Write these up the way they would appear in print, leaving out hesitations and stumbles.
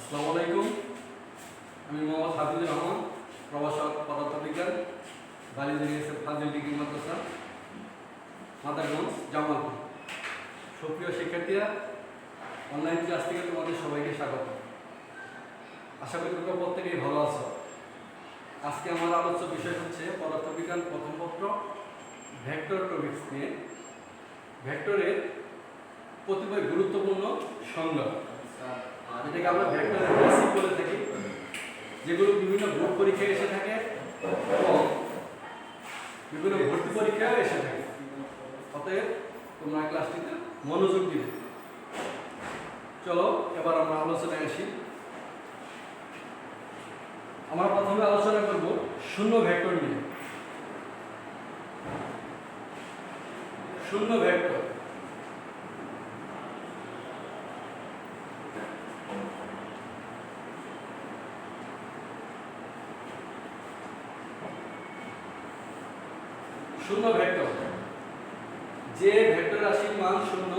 আসসালামু আলাইকুম। আমি মোহাম্মদ হাফিজুর রহমান, প্রভাষক পদার্থবিজ্ঞান, বালিজুরিয়াসের ফাজিল ডিগ্রি মাদ্রাসা, মাদারগঞ্জ, জামালপুর। সুপ্রিয় শিক্ষার্থীরা, অনলাইন ক্লাস থেকে তোমাদের সবাইকে স্বাগত। আশা করি তোমরা প্রত্যেকেই ভালো আছো। আজকে আমার আলোচ্য বিষয় হচ্ছে পদার্থবিজ্ঞান প্রথম পত্র ভেক্টর টপিকস নিয়ে। ভেক্টরের কতিপয় গুরুত্বপূর্ণ সংজ্ঞা, যেটাকে আমরা ভেক্টরের বেসিক বলে থাকি, যেগুলো বিভিন্ন গ্রুপ পরীক্ষায় এসে থাকে এবং বিভিন্ন ভর্তি পরীক্ষায় এসে থাকে। অতএব তোমরা ক্লাসটিতে মনোযোগ দিবে। চলো এবার আমরা আলোচনায় আসি। আমরা প্রথমে আলোচনা করব শূন্য ভেক্টর নিয়ে। শূন্য ভেক্টর শূন্য ভেক্টর, যে ভেক্টর রাশির মান শূন্য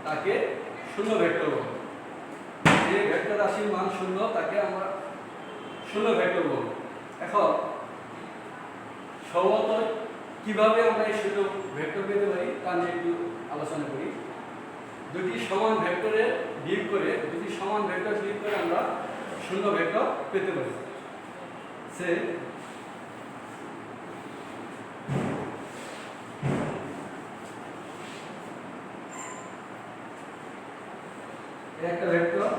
তাকে শূন্য ভেক্টর বলব। যে ভেক্টর রাশির মান শূন্য তাকে আমরা শূন্য ভেক্টর বলব। এখন সর্বপ্রথম কিভাবে আমরা এই শূন্য ভেক্টর পেতে পারি তা নিয়ে একটু আলোচনা করি। দুটি সমান ভেক্টরে বিয়োগ করে আমরা শূন্য ভেক্টর পেতে পারি। সে একটা ভেক্টর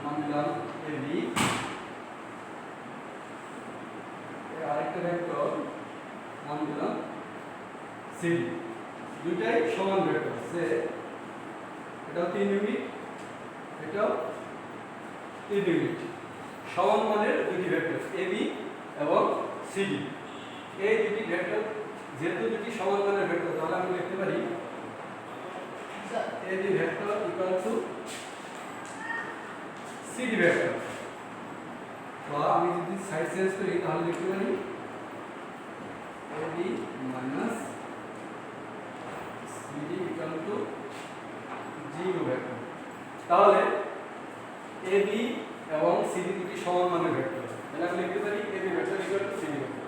নাম দিলাম AB, আরেকটা ভেক্টর নাম দিলাম CD। দুইটাই সমান ভেক্টর। সে এটাও 3 ইউনিট, এটাও 3 ইউনিট। সমান মানের দুটি ভেক্টর AB এবং CD। এই দুটি ভেক্টর যেহেতু দুটি সমান মানের ভেক্টর, তাহলে আমি লিখতে পারি AB vector equal to CD vector। বা আমি যদি সাইড চেঞ্জ করি তাহলে লিখতে পারি AB minus CD equal to 0 vector। তাহলে AB এবং CD দুটি সমান মানের ভেক্টর, তাহলে আমি লিখতে পারি AB vector equal to CD vector।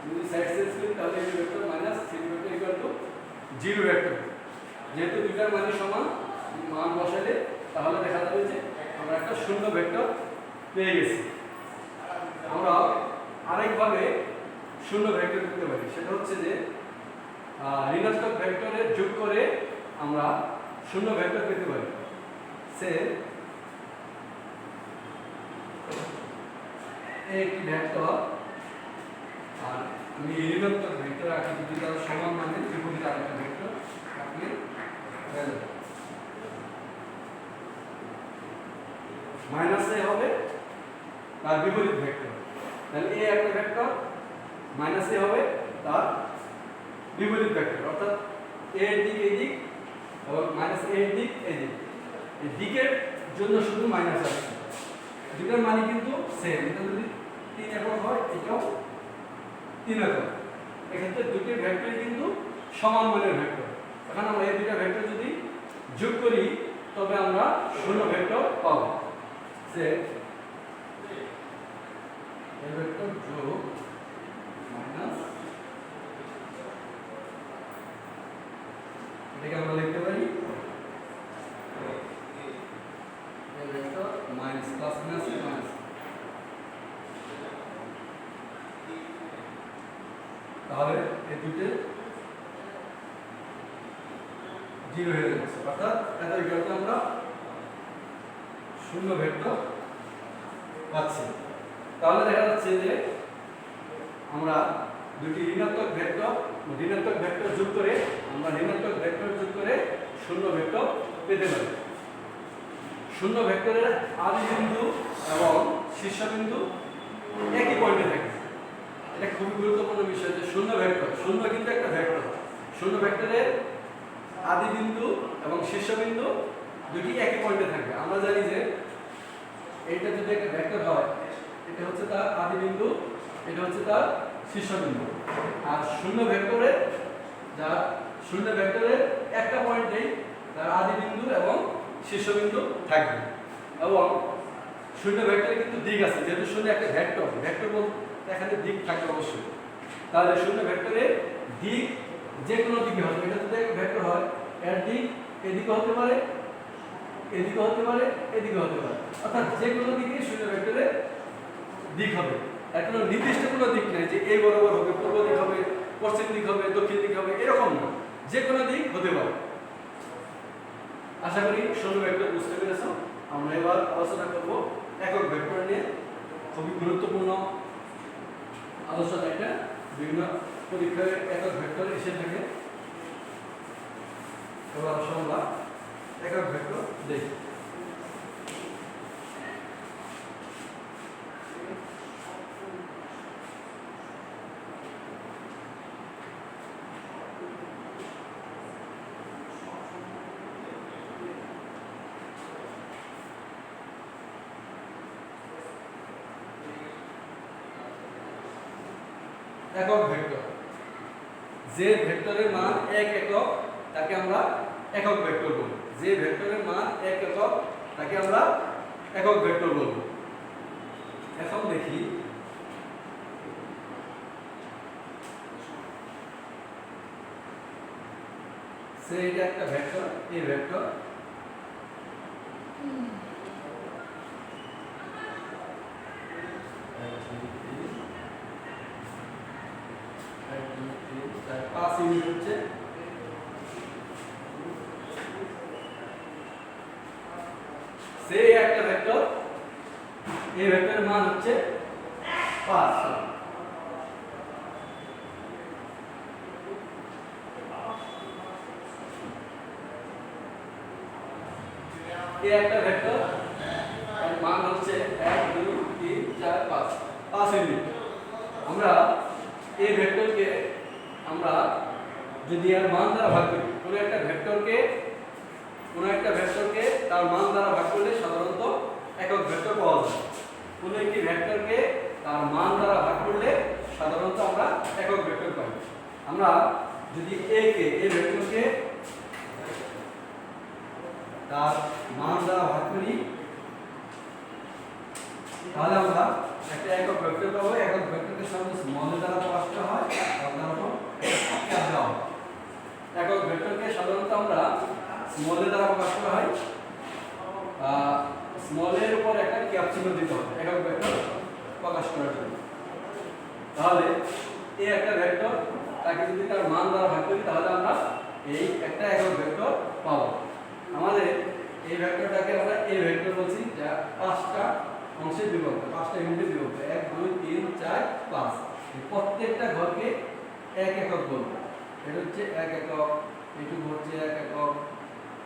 যদি সাইড চেঞ্জ করি তাহলে AB vector minus CD vector equal to 0 vector। যেহেতু দুইটার মানই সমান, মান বসালে তাহলে দেখা যাবে যে আমরা একটা শূন্য ভেক্টর পেয়ে গেছি। আমরা আরেকভাবে শূন্য ভেক্টর পেতে পারি, সেটা হচ্ছে যে ঋণাত্মক ভেক্টরের যোগ করে আমরা শূন্য ভেক্টর পেতে পারি। সে একটি ভেক্টর আর আমি ঋণাত্মক ভেক্টর আঁকি, যদি তার সমান মানে বিপরীত আরেকটা ভেক্টর আঁকলে মাইনাস এ হবে তার বিপরীত ভেক্টর। তাহলে এ একটা ভেক্টর, মাইনাস এ হবে তার বিপরীত ভেক্টর, অর্থাৎ এ এর দিক এই দিক এবং মাইনাস এ এর দিক এই দিক। এই দিকের জন্য শুধু মাইনাস আসছে, দুটার মানে কিন্তু সেম। এটা যদি 3 একক হয়, এটাও 3 একক। এক্ষেত্রে দুটি ভেক্টরই কিন্তু সমান মানের ভেক্টর। এখন আমরা এই দুটো ভেক্টর যদি যোগ করি তবে আমরা শূন্য ভেক্টর পাবো। যে এই ভেক্টর যোগ মাইনাস, এটাকে আমরা লিখতে পারি এই vector minus plus minus minus. তাহলে এই দুটো 0 হয়ে যাচ্ছে, অর্থাৎ এত ভেক্টর আমরা শূন্য ভেক্টর পাচ্ছি। তাহলে দেখা যাচ্ছে যে আমরা দুটি ঋণাত্মক ভেক্টর যোগ করে শূন্য ভেক্টর পেতে পারি। শূন্য ভেক্টরের আদি বিন্দু এবং শীর্ষবিন্দু একই পয়েন্টে থাকে। এটা খুবই গুরুত্বপূর্ণ বিষয় যে শূন্য কিন্তু একটা ভেক্টর। শূন্য ভেক্টরের আদি বিন্দু এবং শীর্ষবিন্দু দুটি একই পয়েন্টে থাকবে। আমরা জানি যে এইটা যদি একটা ভেক্টর হয়, এটা হচ্ছে তার আদি বিন্দু, এটা হচ্ছে তার শীর্ষবিন্দু। আর শূন্য ভেক্টরের একটা পয়েন্টেই তার আদি বিন্দু এবং শীর্ষবিন্দু থাকবে। এবং শূন্য ভেক্টরে কিন্তু দিক আছে, যেহেতু শূন্য একটা ভেক্টর, ভেক্টর বলতে এখানে দিক থাকবে অবশ্যই। তাহলে শূন্য ভেক্টরে দিক যে কোনো দিকে হবে, এটা যদি একটা ভেক্টর হয় এর দিক এদিকে হতে পারে, এদিকে হতে পারে, এদিকে হতে পারে, অর্থাৎ যে কোনো দিকে শূন্য ভেক্টরে দিক হবে। এর কোনো নির্দিষ্ট কোনো দিক নেই যে এই বরাবর হবে, পূর্ব দিক হবে, পশ্চিম দিক হবে, দক্ষিণ দিক হবে, এরকম না, যে কোনো দিক হতে পারে। আশা করি শূন্য ভেক্টর বুঝতে পেরেছো। আমরা এবার আলোচনা করব একক ভেক্টর নিয়ে। খুবই গুরুত্বপূর্ণ আলোচনা এটা, বিভিন্ন পরীক্ষায় একক ভেক্টর এসে থাকে। এবার আমরা একক ভেক্টর দেখি। একক ভেক্টর, যে ভেক্টরের মান 1 একক তাকে আমরা একক ভেক্টর বলবো। যে ভেক্টরের মান 1 একক তাকে আমরা একক ভেক্টর বলবো। এখন দেখি এটা একটা ভেক্টর, এই ভেক্টর পাঁচ ইউনিট হচ্ছে। সে একটা ভেক্টর, এই ভেক্টরের মান হচ্ছে 5। এই একটা ভেক্টর এর মান হচ্ছে 1 2 3 4 5, 5 ইউনিট। আমরা এই ভেক্টরকে আমরা যদি এর মান দ্বারা ভাগ করি, কোনো একটা ভেক্টরকে তার মান দ্বারা ভাগ করলে সাধারণত একক ভেক্টর পাওয়া যায়। কোনো একটি ভেক্টরকে তার মান দ্বারা ভাগ করলে সাধারণত আমরা একক ভেক্টর পাই। আমরা যদি এই ভেক্টরকে তার মান দ্বারা ভাগ করি, তাহলে আমরা একটা একক ভেক্টর পাবো। একক ভেক্টরকে সাধারণত স্মল দ্বারা প্রকাশ করা হয়, সাধারণত ক্যাপ দেওয়া হয়। একক ভেক্টরকে সাধারণত আমরা স্মল দ্বারা প্রকাশ করা হয়, স্মলের উপর একটা ক্যাপ চিহ্ন দিতে হবে একক ভেক্টর প্রকাশ করার জন্য। তাহলে এই একটা ভেক্টর তাকে যদি তার মান দ্বারা ভাগ করি, তাহলে আমরা এই একটা একক ভেক্টর পাবো। আমাদের এই ভেক্টরটাকে আমরা এই ভেক্টর বলছি, যা 5টা অংশে বিভক্ত, 5টা ইউনিটে বিভক্ত, 1 2 3 4 5। প্রত্যেকটা ঘরকে 1 একক বলবো। এটা হচ্ছে 1 একক, এইটুকু হচ্ছে 1 একক,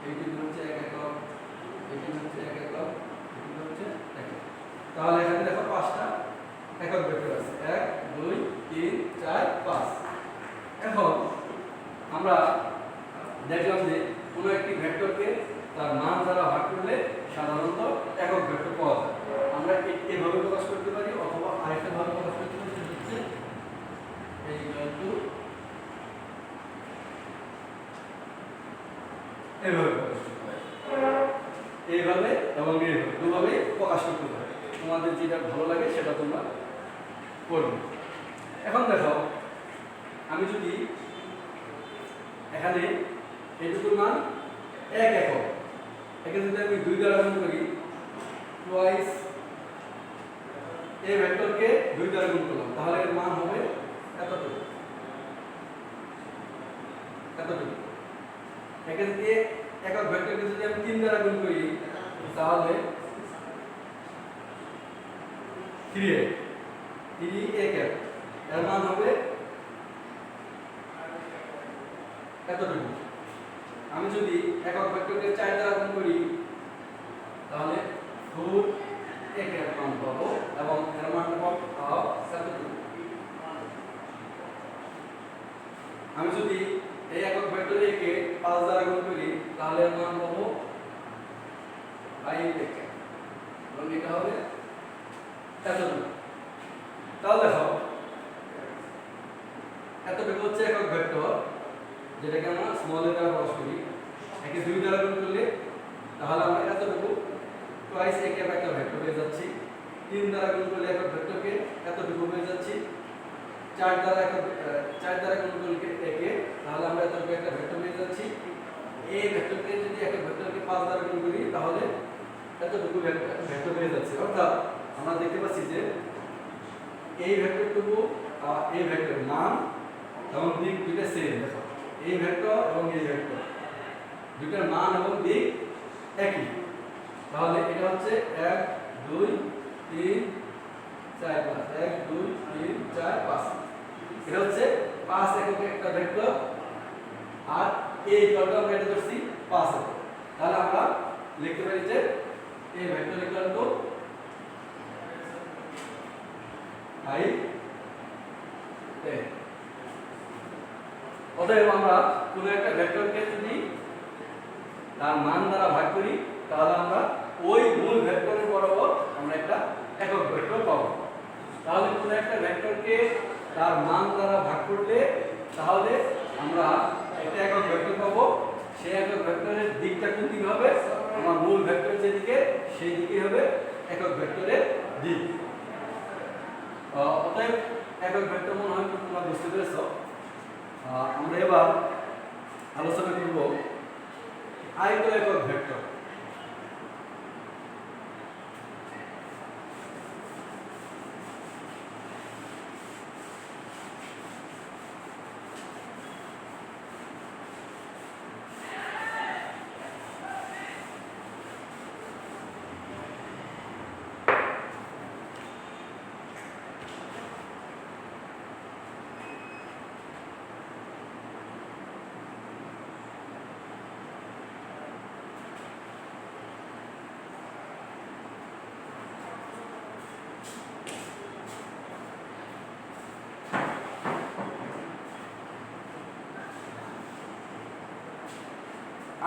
এইটুকু হচ্ছে 1 একক, এইটুকু হচ্ছে 1 একক, এইটুকু হচ্ছে 1 একক। তাহলে এখানে দেখো 5টা একক ভেক্টর আছে, 1 2 3 4 5। এখন আমরা দেখলাম যে কোনো একটি ভেক্টরকে তার মান দ্বারা ভাগ করলে সাধারণত একক ভেক্টর পাওয়া যায়। আমরা এইভাবে প্রকাশ করতে পারি, অথবা আরেকটা ভাবে প্রকাশ করতে পারি, সেটা হচ্ছে এইভাবে প্রকাশ করতে পারি, এইভাবে এবং এইভাবে, দুভাবে প্রকাশ করতে পারি। তোমাদের যেটা ভালো লাগে সেটা তোমরা করবে। এখন দেখো, আমি যদি এখানে এইটুকুর মান 1 একক, একে যদি আমি 2 দ্বারা গুণ করি, টুয়াইস এই ভেক্টরকে 2 দ্বারা গুণ করলাম, তাহলে এর মান হবে এতটুকু, এতটুকু। একে যদি একক ভেক্টরকে যদি আমি 3 দ্বারা গুণ করি, তাহলে 3 একক, এর মান হবে এতটুকু। আমি যদি একক ভেক্টরকে 4 দ্বারা গুণ করি, তাহলে 4 একের মান পাবো এবং এর মান পাবো এতটুকু। আমি যদি এই একক ভেক্টরে কে 5 দ্বারা গুণ করি, তাহলে এর মান পাবো 5 একক এবং এটা হবে এতটুকু। তাহলে দেখো, এতটুকু হচ্ছে একক ভেক্টর, যেটাকে আমরা স্মল এ দ্বারা প্রকাশ করি। একে 2 দ্বারা গুণ করলে তাহলে আমরা এতটুকু টোয়াইস এ কে একটা ভেক্টর পেয়ে যাচ্ছি, 3 দ্বারা গুণ করলে একক ভেক্টরকে এতটুকু পেয়ে যাচ্ছি, 4 দ্বারা গুণ করলে একে, তাহলে আমরা এতটুকু একটা ভেক্টর পেয়ে যাচ্ছি। এই ভেক্টরকে যদি একক ভেক্টরকে 5 দ্বারা গুণ করি তাহলে এতটুকু ভেক্টর পেয়ে যাচ্ছে। অর্থাৎ আমরা দেখতে পাচ্ছি যে এই ভেক্টরটুকু এই ভেক্টর মান এবং দিক দুটো সেম। দেখো এই ভেক্টর এবং এই ভেক্টর দুটোর মান এবং দিক একই। তাহলে এটা হচ্ছে 1 2 3 4 5, 1 2 3 4 5, এটা হচ্ছে 5 একক একটা ভেক্টর, আর এই ভেক্টরটা আমরা এটা ধরছি 5 একক। তাহলে আমরা লিখতে পারি যে এই ভেক্টর ইকুয়াল টু 5 10। অতএব আমরা কোনো একটা ভেক্টরকে যদি তার মান দ্বারা ভাগ করি তাহলে আমরা ওই মূল ভেক্টরের বরাবর আমরা একটা একক ভেক্টর পাবো। তাহলে কোনো একটা ভেক্টরকে তার মান দ্বারা ভাগ করলে তাহলে আমরা একটা একক ভেক্টর পাবো। সেই একক ভেক্টরের দিকটা কোন দিকে হবে? আমার মূল ভেক্টর যেদিকে সেই দিকে হবে একক ভেক্টরের দিক। অতএব একক ভেক্টর মনে হয় তোমরা বুঝতে পেরেছো। আমরা এবার আলোচনা করব আয়ত একক ভেক্টর।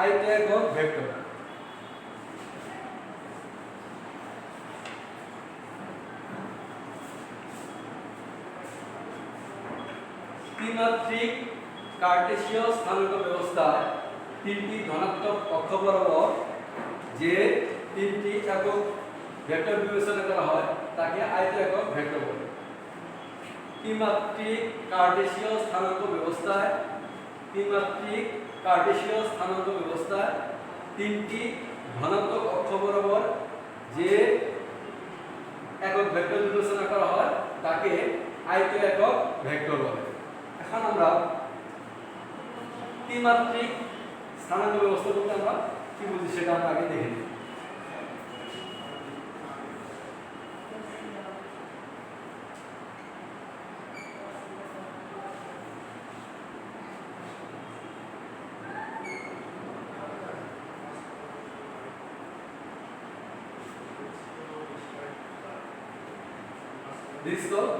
আয়ত একক ভেক্টর। ত্রিমাত্রিক কার্টেসীয় স্থানাঙ্ক ব্যবস্থায় তিনটি ধনাত্মক অক্ষ বরাবর যে তিনটি একক ভেক্টর বিবেচনা করা হয় তাকে আয়ত একক ভেক্টর বলে। ত্রিমাত্রিক কার্টেসীয় স্থানাঙ্ক ব্যবস্থায় তিনটি ধনাত্মক অক্ষ বরাবর যে একক ভেক্টর বিবেচনা করা হয় তাকে আয়ত একক ভেক্টর বলে। এখন আমরা ত্রিমাত্রিক স্থানাঙ্ক ব্যবস্থা বলতে আমরা কি বুঝি সেটা আমরা আগে দেখে নিই। This is called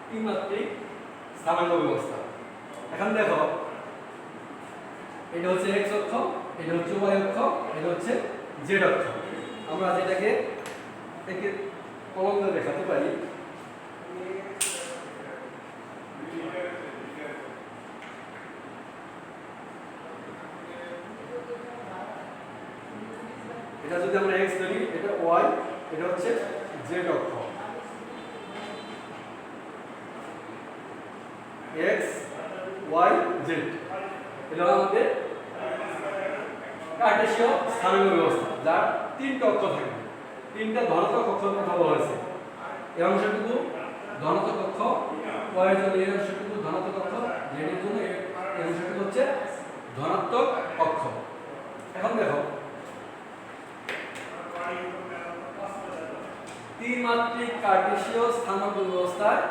ত্রিমাত্রিক স্থানাঙ্ক ব্যবস্থা। এখন দেখো এটা হচ্ছে x অক্ষ, এটা হচ্ছে y অক্ষ, এটা হচ্ছে z অক্ষ। আমরা যেটাকে একে কলম দিয়ে দেখাতে পারি। এটা যদি আমরা x ধরি, এটা y, এটা হচ্ছে z অক্ষ। x y z এটা আমাদের কার্টেসীয় স্থানাঙ্ক ব্যবস্থা, যার তিনটা অক্ষ থাকে, তিনটা ধনাত্মক অক্ষের কথা বলা হয়েছে। এই অংশটুকু ধনাত্মক অক্ষ, y এর জন্য এই অংশটুকু ধনাত্মক অক্ষ, z এর জন্য এই অংশটুকু হচ্ছে ধনাত্মক অক্ষ। এখন দেখো ত্রিমাত্রিক কার্টেসীয় স্থানাঙ্ক ব্যবস্থায়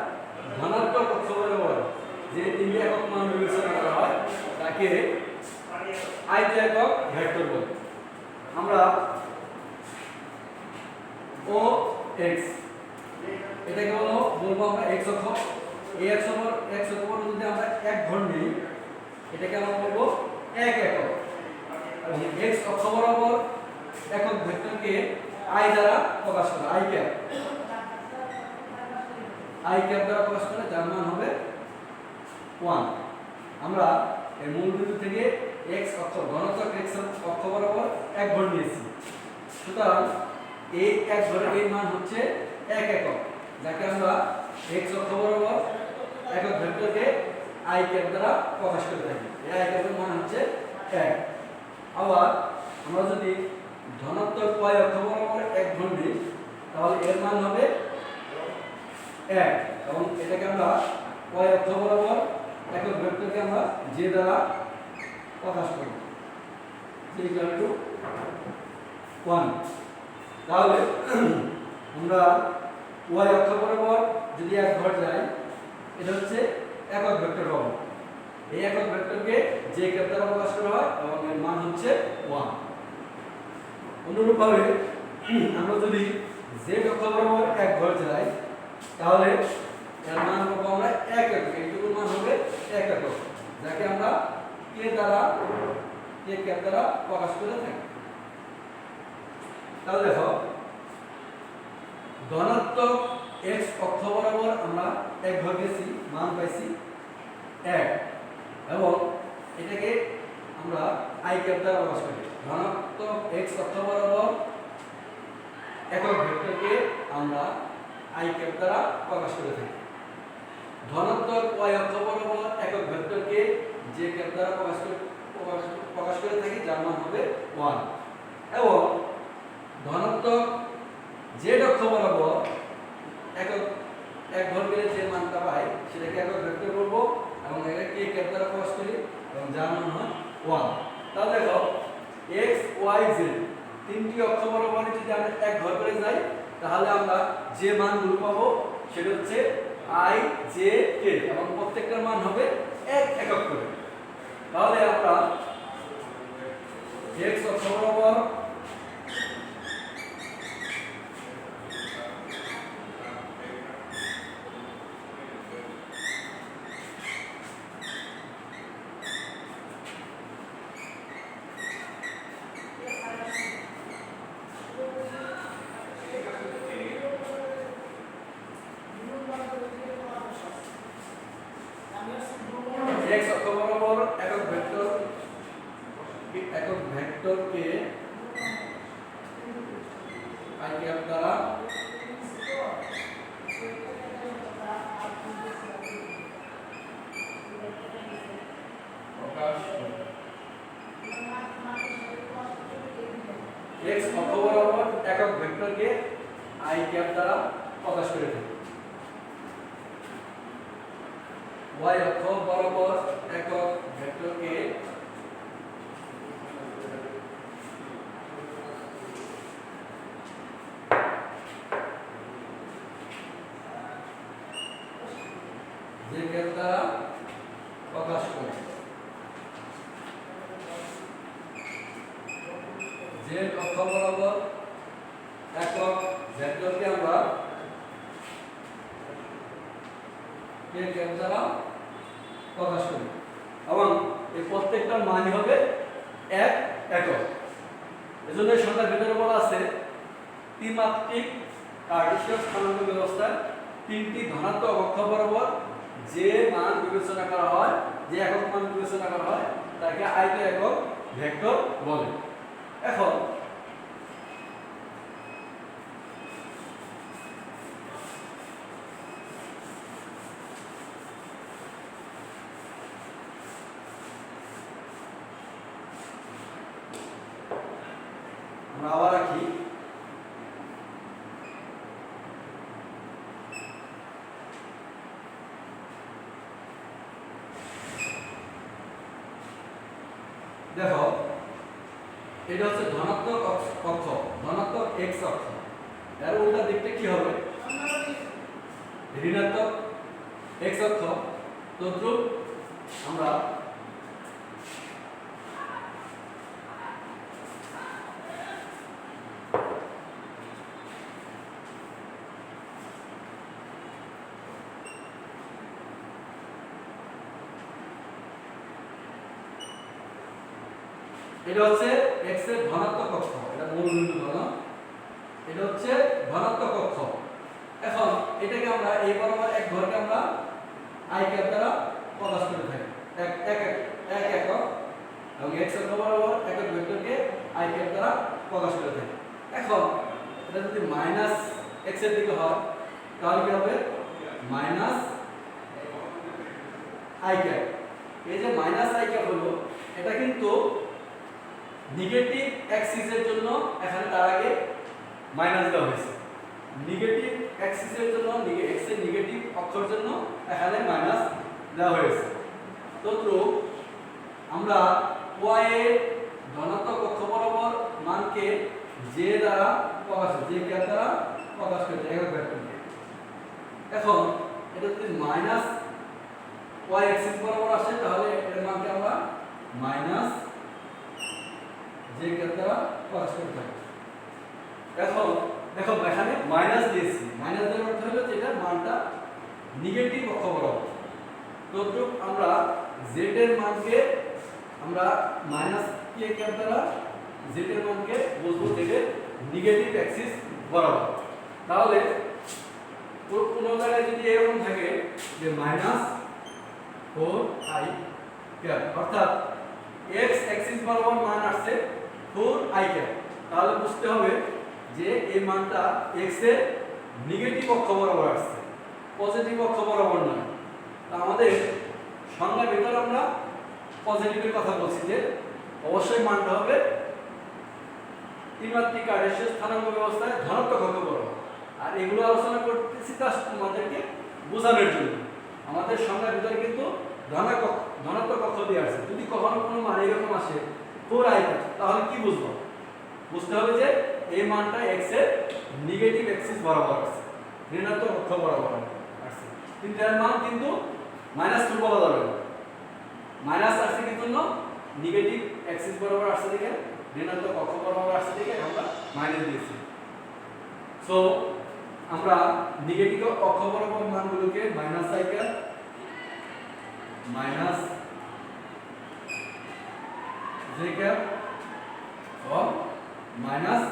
ধনাত্মক অক্ষ বরাবর যে তিনটি একক মান বিবেচনা করা হয় তাকে আয়ত একক ভেক্টর বলে। আমরা ও x এটাকে বলবো আমরা x অক্ষ। এই x অক্ষ যদি আমরা এক ঘন নিই এটাকে আমরা বলবো এক একক। এবং x অক্ষ বরাবর একক ভেক্টরকে i দ্বারা প্রকাশ করা, i ক্যাপ দ্বারা প্রকাশ করে, যার মান হবে 1। আমরা এই মূল বিন্দু থেকে x অক্ষ ধনাত্মক x অক্ষ বরাবর এক ঘন নিয়েছি। সুতরাং এই এক ঘরের এর মান হচ্ছে 1 একক, যাকে আমরা x অক্ষ বরাবর একক ভেক্টরকে i ক্যাপ দ্বারা প্রকাশ করে থাকি। এই i ক্যাপের মান হচ্ছে 1। আবার আমরা যদি ধনাত্মক y অক্ষ বরাবর এক ঘন নিই, তাহলে এর মান হবে 1, এবং এটাকে আমরা y অক্ষ বরাবর একক ভেক্টরকে আমরা j দ্বারা প্রকাশ করব, j = 1। তাহলে আমরা y অক্ষ বরাবর যদি এক ঘর যাই, এটা হচ্ছে একক ভেক্টর পাবো। এই একক ভেক্টরকে j ক্যাপ দ্বারা প্রকাশ করা হয় এবং এর মান হচ্ছে 1। অনুরূপভাবে আমরা যদি z অক্ষ বরাবর এক ঘর যাই, তাহলে এর মান পাবো আমরা 1 একক। এইটুকুর মান হবে 1 একক, যাকে আমরা k ক্যাপ দ্বারা প্রকাশ করে থাকি। তাহলে দেখো, ধনাত্মক x অক্ষ বরাবর আমরা এক ঘর গেছি, মান পাইছি 1, এবং এটাকে আমরা i ক্যাপ দ্বারা প্রকাশ করি। ধনাত্মক x অক্ষ বরাবর একক ভেক্টরকে আমরা i ক্যাপ দ্বারা প্রকাশ করে থাকি। ধনাত্মক y অক্ষ বরাবর একক ভেক্টরকে j ক্যাপ দ্বারা প্রকাশ করে থাকি, যার মান হবে 1। এবং ধনাত্মক z অক্ষ বরাবর এক ঘর গেলে যে মানটা পাই সেটাকে একক ভেক্টর বলব, এবং এটাকে k ক্যাপ দ্বারা প্রকাশ করি, এবং যার মান হয় 1। তাহলে দেখো, x y z তিনটি অক্ষ বরাবর যদি আমরা এক ঘর করে যাই, তাহলে আমরা যে মানগুলো পাবো সেটা হচ্ছে i j k, এবং প্রত্যেকটার মান হবে 1 একক করে। তাহলে আমরা x অক্ষ বরাবর x অক্ষ বরাবর একক ভেক্টরকে i ক্যাপ দ্বারা প্রকাশ করি। x অক্ষ বরাবর একক ভেক্টরকে i ক্যাপ দ্বারা প্রকাশ করে থাকি। y অক্ষ বরাবর একক ভেক্টরকে j ক্যাপ দ্বারা প্রকাশ করি। z অক্ষ বরাবর একক ভেক্টরকে আমরা k ক্যাপ দ্বারা প্রকাশ করি, এবং এই প্রত্যেকটার মানই হবে 1 একক। এজন্য এই সংখ্যার ভিতরে বলা আছে ত্রিমাত্রিক কার্টেসীয় স্থানাঙ্ক ব্যবস্থায় তিনটি ধনাত্মক অক্ষ বরাবর যে মান বিবেচনা করা হয়, যে একক মান বিবেচনা করা হয়, তাকে i একক ভেক্টর বলে। এখন আমরা আবার রাখি, দেখো, এটা হচ্ছে ধনাত্মক অক্ষ, ধনাত্মক x অক্ষ। এর উল্টা দিকটা কি হবে? ঋণাত্মক x অক্ষ। তদ্রূপ আমরা এটা হচ্ছে x এর ধনাত্মক অক্ষ, এটা মূল বিন্দু ধন, এটা হচ্ছে ধনাত্মক অক্ষ। এখন এটাকে আমরা এই বরাবর এক ঘরকে আমরা i ক্যাপ দ্বারা প্রকাশ করে থাকি, এক একক, এবং x অক্ষ বরাবর একক ভেক্টরকে i ক্যাপ দ্বারা প্রকাশ করে থাকি। এখন এটা যদি মাইনাস এক্স এর দিকে হয় তাহলে কি হবে মাইনাস আই ক্যাপ। এই যে মাইনাস আই ক্যাপ হলো এটা কিন্তু নেগেটিভ অ্যাক্সিসের জন্য এখানে তার আগে মাইনাস দেওয়া হয়েছে। নেগেটিভ অ্যাক্সিসের জন্য এক্স এর নেগেটিভ অক্ষর জন্য এখানে মাইনাস দেওয়া হয়েছে। তো আমরা y এর ধনাত্মক অক্ষ বরাবর মানকে যে দ্বারা প্রকাশ যে ক্যাপ দ্বারা প্রকাশ করতে একক ভেক্টর। এখন এটা যদি মাইনাস y অ্যাক্সিস বরাবর আসে তাহলে এর মানকে আমরা মাইনাস যে ক্যাপ দ্বারা প্রকাশ করতে পারি। এখন দেখো এখানে মাইনাস দিয়েছি, মাইনাস দেওয়ার অর্থ হলো যে এটার মানটা নেগেটিভ অক্ষ বরাবর। তো আমরা z এর মানকে আমরা মাইনাস কে ক্যাপ দ্বারা z এর মানকে বুঝবো থেকে নেগেটিভ অ্যাক্সিস বরাবর। তাহলে কোনো জায়গায় যদি এরকম থাকে যে মাইনাস 4i ক্যাপ অর্থাৎ x অ্যাক্সিস বরাবর মান আসছে 4i ক্যাপ, তাহলে বুঝতে হবে যে এই মানটা x এর নেগেটিভ অক্ষ বরাবর আসছে, পজিটিভ অক্ষ বরাবর নয়। তো আমাদের সংজ্ঞার ভিতর আমরা পজিটিভের কথা বলছি যে অবশ্যই মানটা হবে ত্রিমাত্রিক কার্টেসিয়ান স্থানাঙ্ক ব্যবস্থায় ধনাত্মক অক্ষ বরাবর। আর এগুলো আলোচনা করতেছি জাস্ট তোমাদেরকে বোঝানোর জন্য। আমাদের সংজ্ঞার ভিতরে কিন্তু ধনাত্মক অক্ষ দিয়ে আসছে। যদি কখনো কোনো মান এরকম আসে 4i তাহলে কি বুঝবো? বুঝতে হবে যে এই মানটা x এর নেগেটিভ অ্যাক্সিস বরাবর আসছে, ঋণাত্মক অক্ষ বরাবর আসছে। কিন্তু এর মান কিন্তু -2 বলা যাবে না। মাইনাস আসছে কিন্তু নেগেটিভ অ্যাক্সিস বরাবর আসছে দেখে ঋণাত্মক অক্ষ বরাবর আসছে দেখে আমরা মাইনাস দিয়েছি। সো আমরা নেগেটিভ অক্ষ বরাবর মানগুলোকে minus I cap minus J cap এবং মাইনাস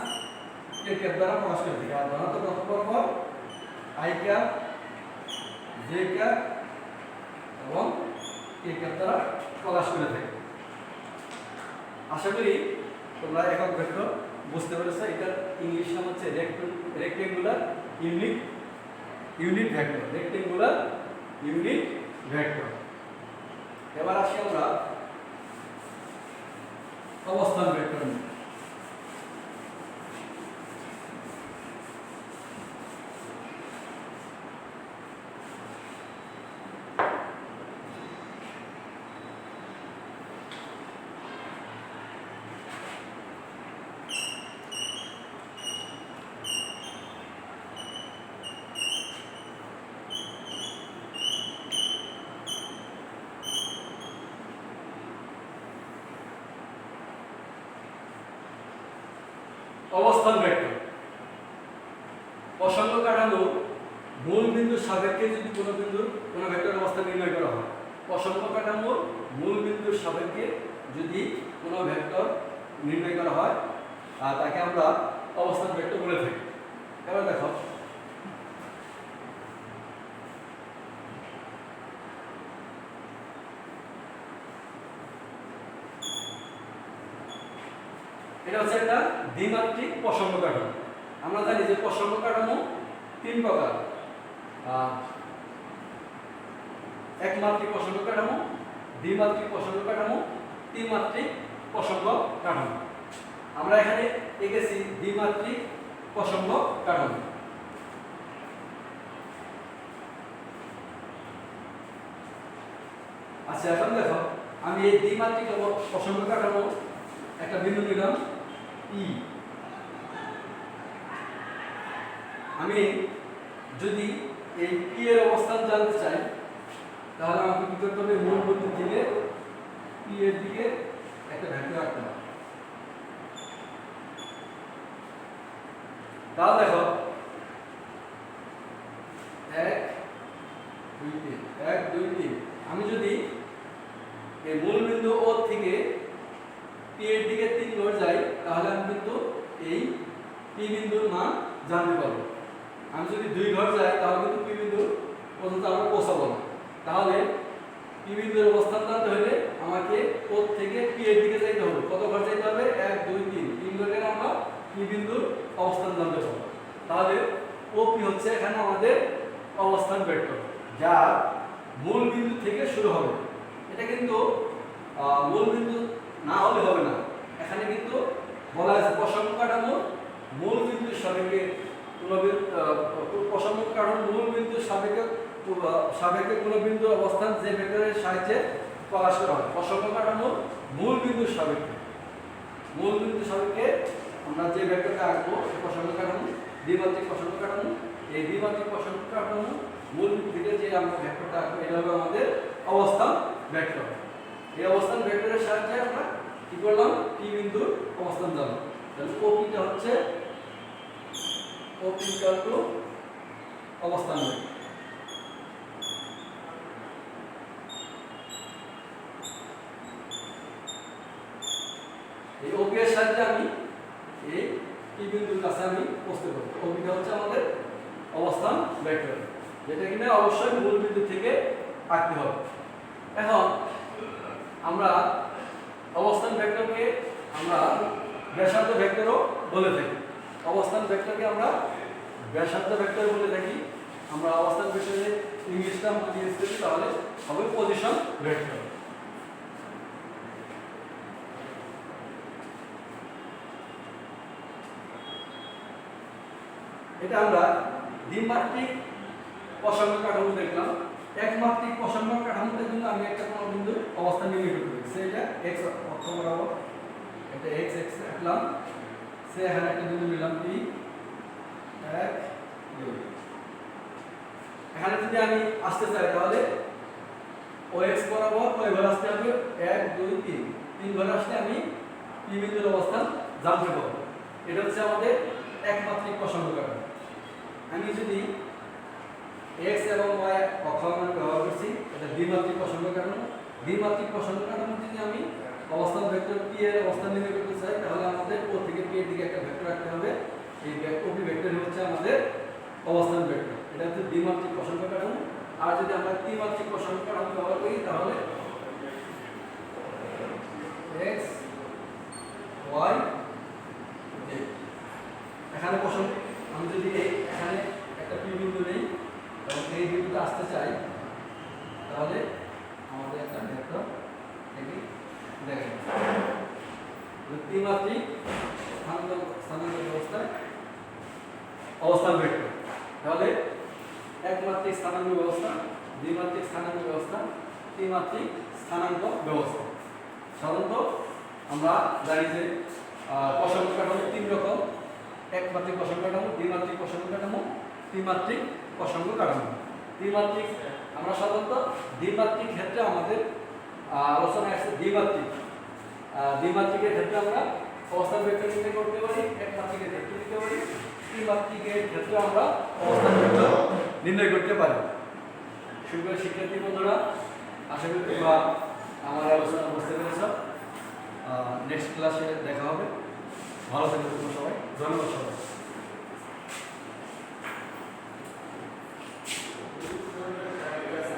কে ক্যাপ দ্বারা প্রকাশ করে থাকি। আর ধনাত্মক অক্ষ বরাবর আই ক্যাপ জে ক্যাপ এবং কে ক্যাপ দ্বারা প্রকাশ করে থাকি। আশা করি তোমরা একক ভেক্টর বুঝতে পেরেছো। এটার ইংলিশ নাম হচ্ছে rectangular unit vector, rectangular unit vector. এবার আসি আমরা অবস্থান ভেক্টর নিয়ে। অবস্থান ভেক্টর প্রসঙ্গ কাঠামো মূল বিন্দুর সাপেক্ষে যদি কোনো ভেক্টরের অবস্থান নির্ণয় করা হয়, প্রসঙ্গ কাঠামোর মূল বিন্দুর সাপেক্ষে যদি কোনো ভেক্টর নির্ণয় করা হয় তাকে আমরা অবস্থান ভেক্টর বলে থাকি। এবার দেখো এটা হচ্ছে একটা দ্বিমাত্রিক প্রসঙ্গ কাঠামো। আমরা জানি যে প্রসঙ্গ কাঠামো তিন প্রকার, একমাত্রিক প্রসঙ্গ কাঠামো, দ্বিমাত্রিক প্রসঙ্গ কাঠামো, ত্রিমাত্রিক প্রসঙ্গ কাঠামো। আমরা এখানে এঁকেছি দ্বিমাত্রিক প্রসঙ্গ কাঠামো। আচ্ছা এখন দেখো আমি এই দ্বিমাত্রিক প্রসঙ্গ কাঠামো একটা বিন্দু নিলাম ই। আমি যদি এই পি এর অবস্থান জানতে চাই তাহলে আমাকে কি করতে হবে? মূল বিন্দু থেকে পি এর দিকে একটা ভেক্টর আঁকতে হবে। তাহলে দেখো 1 2 3 আমি যদি এই মূল বিন্দু ও থেকে পি এর দিকে 3 ঘর যাই তাহলে আমি কিন্তু এই পি বিন্দুর মান জানতে পারবো। আমি যদি 2 ঘর যাই তাহলে কিন্তু পি বিন্দু পর্যন্ত আমরা পৌঁছাবো না। তাহলে পি বিন্দুর অবস্থান জানতে হলে আমাকে ও থেকে পি এর দিকে যাইতে হবে। কত ঘর যাইতে হবে? 1 2 3 3 ঘর গেলে আমরা পি পি বিন্দুর অবস্থান জানতে পারবো। তাহলে ওপি হচ্ছে এখানে আমাদের অবস্থান ভেক্টর, যা মূল বিন্দু থেকে শুরু হবে। এটা কিন্তু মূল বিন্দু না হলে হবে না, এখানে কিন্তু বলা আছে প্রসঙ্গ কাঠামো মূল বিন্দুর সাপেক্ষে প্রসঙ্গ কাঠামো মূল বিন্দুর সাপেক্ষে কোন বিন্দুর অবস্থান যে ভেক্টরের সাহায্যে প্রকাশ করা হয়। প্রসঙ্গ কাঠামো মূল বিন্দুর সাপেক্ষে আমরা যে ভেক্টরটা আঁকবো প্রসঙ্গ কাঠামো দ্বিমাত্রিক প্রসঙ্গ কাঠামো, এই দ্বিমাত্রিক প্রসঙ্গ কাঠামো মূল বিন্দু থেকে যে আমরা ভেক্টরটা আঁকবো এটা হবে আমাদের অবস্থান ভেক্টর। এই অবস্থান ভেক্টরের সাহায্যে আমরা কি করলাম, পি বিন্দুর অবস্থান জানলাম। তাহলে ওপিটা হচ্ছে ওপি ইকুয়াল টু অবস্থান ভেক্টর। এই ওপি এর সাহায্যে আমি এই পি বিন্দুর কাছে আমি পৌঁছতে পারবো। ওপিটা হচ্ছে আমাদের অবস্থান ভেক্টর, যেটা কিনা অবশ্যই মূল বিন্দু থেকে আঁকতে হবে। এখন আমরা অবস্থান ভেক্টরকে আমরা ব্যাসার্ধ ভেক্টরও বলে থাকি। অবস্থান ভেক্টরকে আমরা ব্যাসার্ধ ভেক্টর বলে থাকি। আমরা অবস্থান ভেক্টরের ইংলিশটা আমরা ইউজ করি, তাহলে হবে পজিশন ভেক্টর। এটা আমরা দ্বিমাত্রিক প্রসঙ্গ কাঠামো দেখলাম। একমাত্রিক প্রসঙ্গ কাঠামোতে কিন্তু আমি একটা কোন বিন্দুর অবস্থান নির্ণয় করতে পারি। সেটা x অক্ষ বরাবর এটা x রাখলাম, সে এখানে একটা বিন্দু নিলাম p 1 2। এখানে যদি আমি আসতে চাই তাহলে ox বরাবর ওই ঘরে আসতে হবে 1 2 3 তিন ঘরে আসলে আমি p বিন্দুর অবস্থান জানতে পারবো। এটা হচ্ছে আমাদের একমাত্রিক প্রসঙ্গ কাঠামো। আমি যদি x এবং y অক্ষ মান ব্যবহার করছি, এটা দ্বিমাত্রিক প্রসঙ্গ কাঠামো। দ্বিমাত্রিক প্রসঙ্গ কাঠামো যদি আমি অবস্থান ভেক্টর p এর অবস্থান নির্ণয় করতে চাই, তাহলে আমাদের o থেকে p এর দিকে একটা ভেক্টর রাখতে হবে। এই ওপি ভেক্টর হচ্ছে আমাদের অবস্থান ভেক্টর। এটা হচ্ছে দ্বিমাত্রিক প্রসঙ্গ কাঠামো। আর যদি আমরা ত্রিমাত্রিক প্রসঙ্গ কাঠামো ব্যবহার করি, তাহলে x y z। এখানে প্রসঙ্গ আমি যদি এখানে একটা p বিন্দু নেই এবং এই বিন্দুতে আসতে চাই, তাহলে আমাদের একটা ভেক্টর এটি দেখেন ত্রিমাত্রিক স্থানাঙ্ক ব্যবস্থায় অবস্থান ভেক্টর। তাহলে একমাত্রিক স্থানাঙ্ক ব্যবস্থা, দ্বিমাত্রিক স্থানাঙ্ক ব্যবস্থা, ত্রিমাত্রিক স্থানাঙ্ক ব্যবস্থা। সাধারণত আমরা জানি যে প্রসঙ্গ কাঠামো তিন রকম: একমাত্রিক প্রসঙ্গ কাঠামো, দ্বিমাত্রিক প্রসঙ্গ কাঠামো, ত্রিমাত্রিক প্রসঙ্গ কাঠামো। ত্রিমাত্রিক আমরা সাধারণত দ্বিমাত্রিক ক্ষেত্রে আমাদের আলোচনা আছে দ্বিমাত্রিকের ক্ষেত্রে আমরা অবস্থান ভেক্টর নির্ণয় করতে পারি, একমাত্রিকের ক্ষেত্রে নিতে পারি, ত্রিমাত্রিকের ক্ষেত্রে আমরা অবস্থান ভেক্টর নির্ণয় করতে পারি। সুপ্রিয় শিক্ষার্থী বন্ধুরা, আশা করি তোমরা আমার আলোচনা বুঝতে পেরেছ। নেক্সট ক্লাসে দেখা হবে। ভালো থাকবে তোমরা সবাই। ধন্যবাদ সবাই।